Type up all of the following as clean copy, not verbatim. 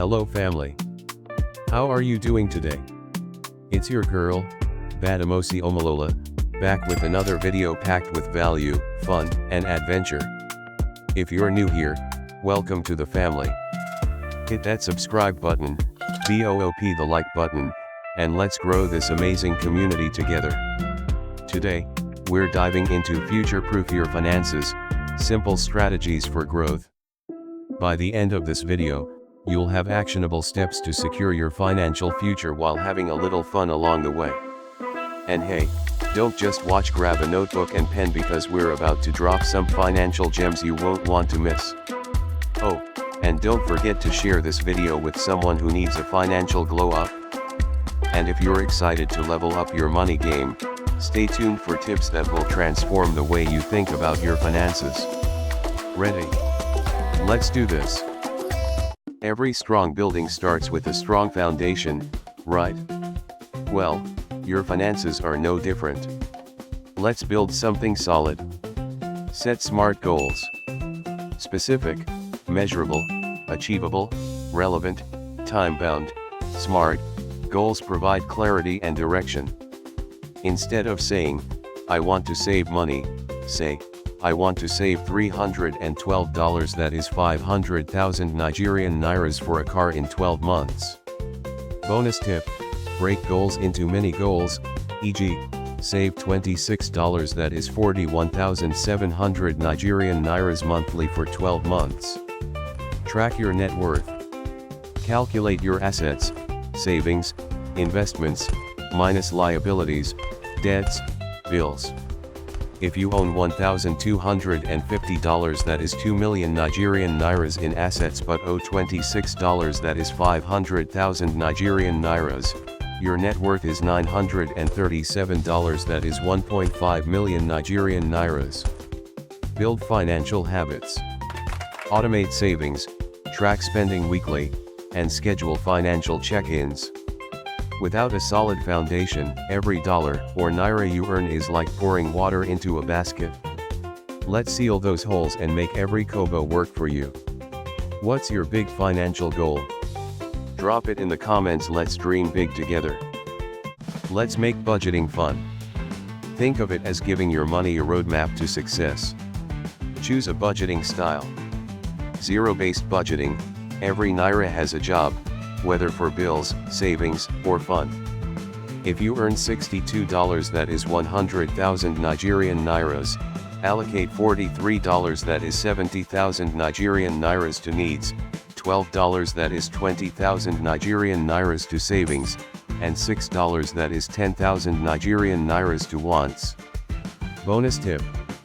Hello family. How are you doing today? It's your girl, Badamosi Omalola, back with another video packed with value, fun, and adventure. If you're new here, welcome to the family. Hit that subscribe button, BOOP the like button, and let's grow this amazing community together. Today, we're diving into future-proof your finances, simple strategies for growth. By the end of this video, you'll have actionable steps to secure your financial future while having a little fun along the way. And hey, don't just watch, grab a notebook and pen because we're about to drop some financial gems you won't want to miss. Oh, and don't forget to share this video with someone who needs a financial glow up. And if you're excited to level up your money game, stay tuned for tips that will transform the way you think about your finances. Ready? Let's do this. Every strong building starts with a strong foundation, right? Well, your finances are no different. Let's build something solid. Set smart goals. Specific, measurable, achievable, relevant, time-bound, smart. Goals provide clarity and direction. Instead of saying, I want to save money, say, I want to save $312, that is 500,000 Nigerian Nairas for a car in 12 months. Bonus tip, break goals into mini goals, e.g., save $26, that is 41,700 Nigerian Nairas monthly for 12 months. Track your net worth. Calculate your assets, savings, investments, minus liabilities, debts, bills. If you own $1,250, that is 2 million Nigerian Nairas in assets, but owe $26, that is 500,000 Nigerian Nairas, your net worth is $937, that is 1.5 million Nigerian Nairas. Build financial habits. Automate savings, track spending weekly, and schedule financial check-ins. Without a solid foundation, every dollar or naira you earn is like pouring water into a basket. Let's seal those holes and make every kobo work for you. What's your big financial goal? Drop it in the comments. Let's dream big together. Let's make budgeting fun. Think of it as giving your money a roadmap to success. Choose a budgeting style. Zero-based budgeting. Every naira has a job, whether for bills, savings, or fun. If you earn $62, that is 100,000 Nigerian Nairas, allocate $43, that is 70,000 Nigerian Nairas to needs, $12, that is 20,000 Nigerian Nairas to savings, and $6, that is 10,000 Nigerian Nairas to wants. Bonus tip,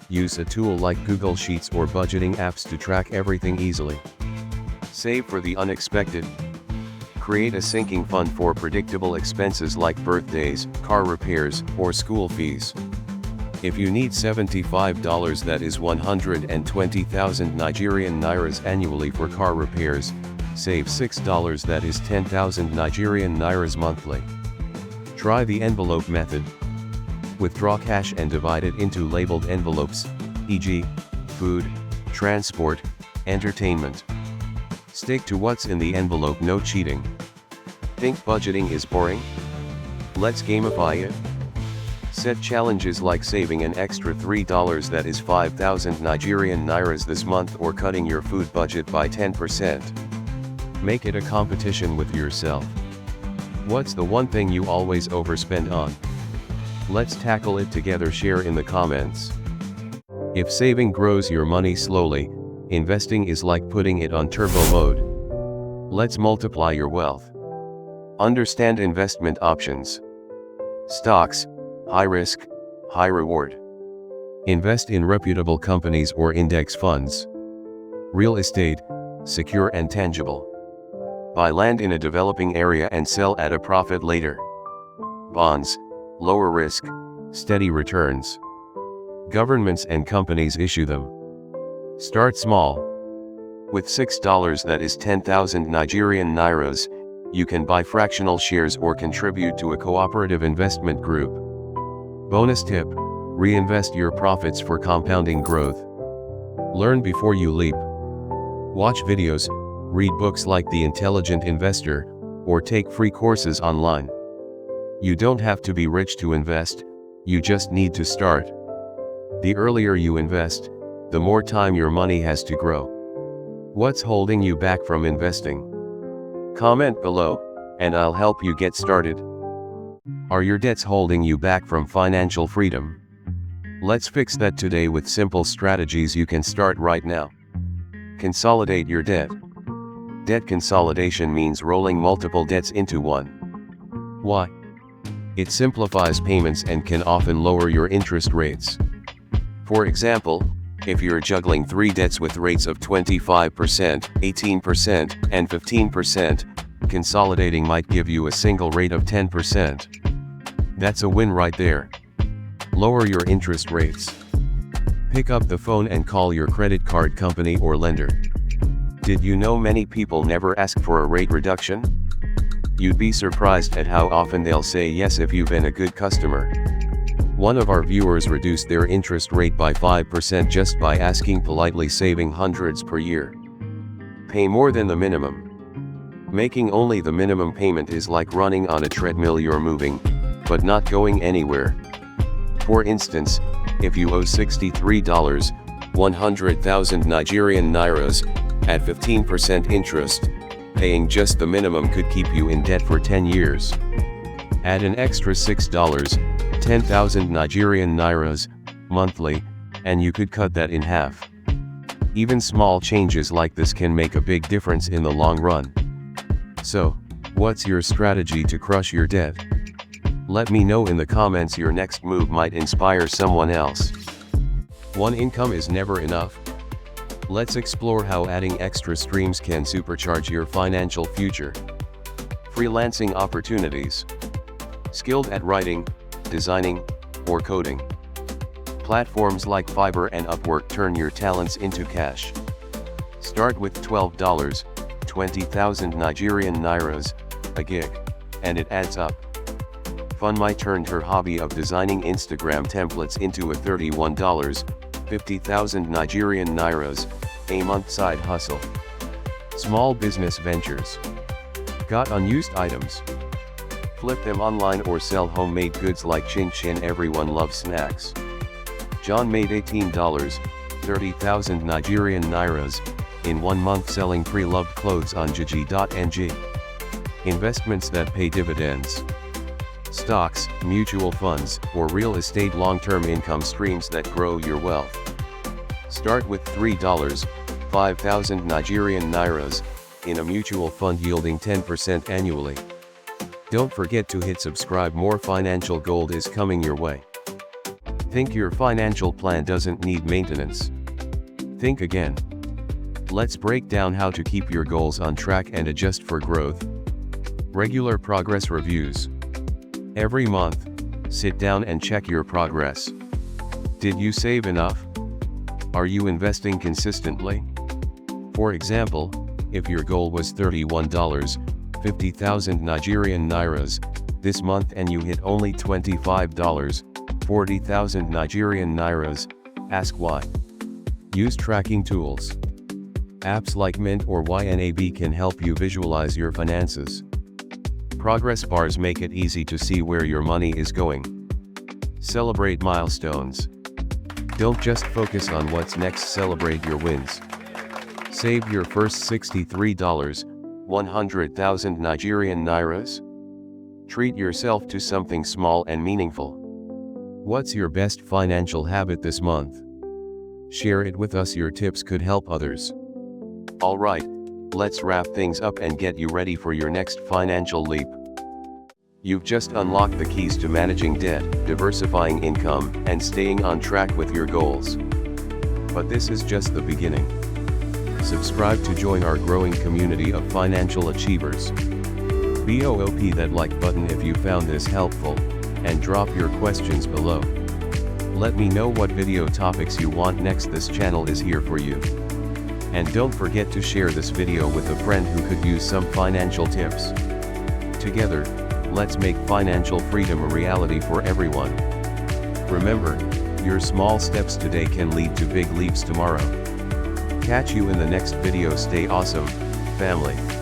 use a tool like Google Sheets or budgeting apps to track everything easily. Save for the unexpected. Create a sinking fund for predictable expenses like birthdays, car repairs, or school fees. If you need $75, that is 120,000 Nigerian Nairas annually for car repairs, save $6, that is 10,000 Nigerian Nairas monthly. Try the envelope method. Withdraw cash and divide it into labeled envelopes, e.g., food, transport, entertainment. Stick to what's in the envelope, no cheating. Think budgeting is boring? Let's gamify it. Set challenges like saving an extra $3, that is 5,000 Nigerian Nairas this month, or cutting your food budget by 10%. Make it a competition with yourself. What's the one thing you always overspend on? Let's tackle it together. Share in the comments. If saving grows your money slowly, investing is like putting it on turbo mode. Let's multiply your wealth. Understand investment options. Stocks, high risk, high reward. Invest in reputable companies or index funds. Real estate, secure and tangible. Buy land in a developing area and sell at a profit later. Bonds, lower risk, steady returns. Governments and companies issue them. Start small. With $6, that is 10,000 Nigerian Nairas, you can buy fractional shares or contribute to a cooperative investment group. Bonus tip, reinvest your profits for compounding growth. Learn before you leap. Watch videos, read books like The Intelligent Investor, or take free courses online. You don't have to be rich to invest, you just need to start. The earlier you invest, the more time your money has to grow. What's holding you back from investing? Comment below, and I'll help you get started. Are your debts holding you back from financial freedom? Let's fix that today with simple strategies you can start right now. Consolidate your debt. Debt consolidation means rolling multiple debts into one. Why? It simplifies payments and can often lower your interest rates. For example, if you're juggling 3 debts with rates of 25%, 18%, and 15%, consolidating might give you a single rate of 10%. That's a win right there. Lower your interest rates. Pick up the phone and call your credit card company or lender. Did you know many people never ask for a rate reduction? You'd be surprised at how often they'll say yes if you've been a good customer. One of our viewers reduced their interest rate by 5% just by asking politely, saving hundreds per year. Pay more than the minimum. Making only the minimum payment is like running on a treadmill. You're moving, but not going anywhere. For instance, if you owe $63, 100,000 Nigerian nairas, at 15% interest, paying just the minimum could keep you in debt for 10 years. Add an extra $6, 10,000 Nigerian nairas, monthly, and you could cut that in half. Even small changes like this can make a big difference in the long run. So, what's your strategy to crush your debt? Let me know in the comments. Your next move might inspire someone else. One income is never enough. Let's explore how adding extra streams can supercharge your financial future. Freelancing opportunities. Skilled at writing, designing, or coding. Platforms like Fiverr and Upwork turn your talents into cash. Start with $12, 20,000 Nigerian nairas, a gig, and it adds up. Funmi turned her hobby of designing Instagram templates into a $31, 50,000 Nigerian nairas, a month side hustle. Small business ventures. Got unused items? Flip them online or sell homemade goods like chin chin. Everyone loves snacks. John made $18, 30,000 Nigerian nairas, in 1 month selling pre-loved clothes on Jiji.ng. Investments that pay dividends. Stocks, mutual funds, or real estate. Long-term income streams that grow your wealth. Start with $3, 5,000 Nigerian nairas, in a mutual fund yielding 10% annually. Don't forget to hit subscribe. More financial gold is coming your way. Think your financial plan doesn't need maintenance? Think again. Let's break down how to keep your goals on track and adjust for growth. Regular progress reviews. Every month, sit down and check your progress. Did you save enough? Are you investing consistently? For example, if your goal was $31, 50,000 Nigerian nairas, this month and you hit only $25, 40,000 Nigerian nairas, ask why. Use tracking tools. Apps like Mint or YNAB can help you visualize your finances. Progress bars make it easy to see where your money is going. Celebrate milestones. Don't just focus on what's next, celebrate your wins. Save your first $63, 100,000 Nigerian nairas? Treat yourself to something small and meaningful. What's your best financial habit this month? Share it with us. Your tips could help others. Alright, let's wrap things up and get you ready for your next financial leap. You've just unlocked the keys to managing debt, diversifying income, and staying on track with your goals. But this is just the beginning. Subscribe to join our growing community of financial achievers. BOOP that like button if you found this helpful, and drop your questions below. Let me know what video topics you want next. This channel is here for you. And don't forget to share this video with a friend who could use some financial tips. Together, let's make financial freedom a reality for everyone. Remember, your small steps today can lead to big leaps tomorrow. Catch you in the next video. Stay awesome. family.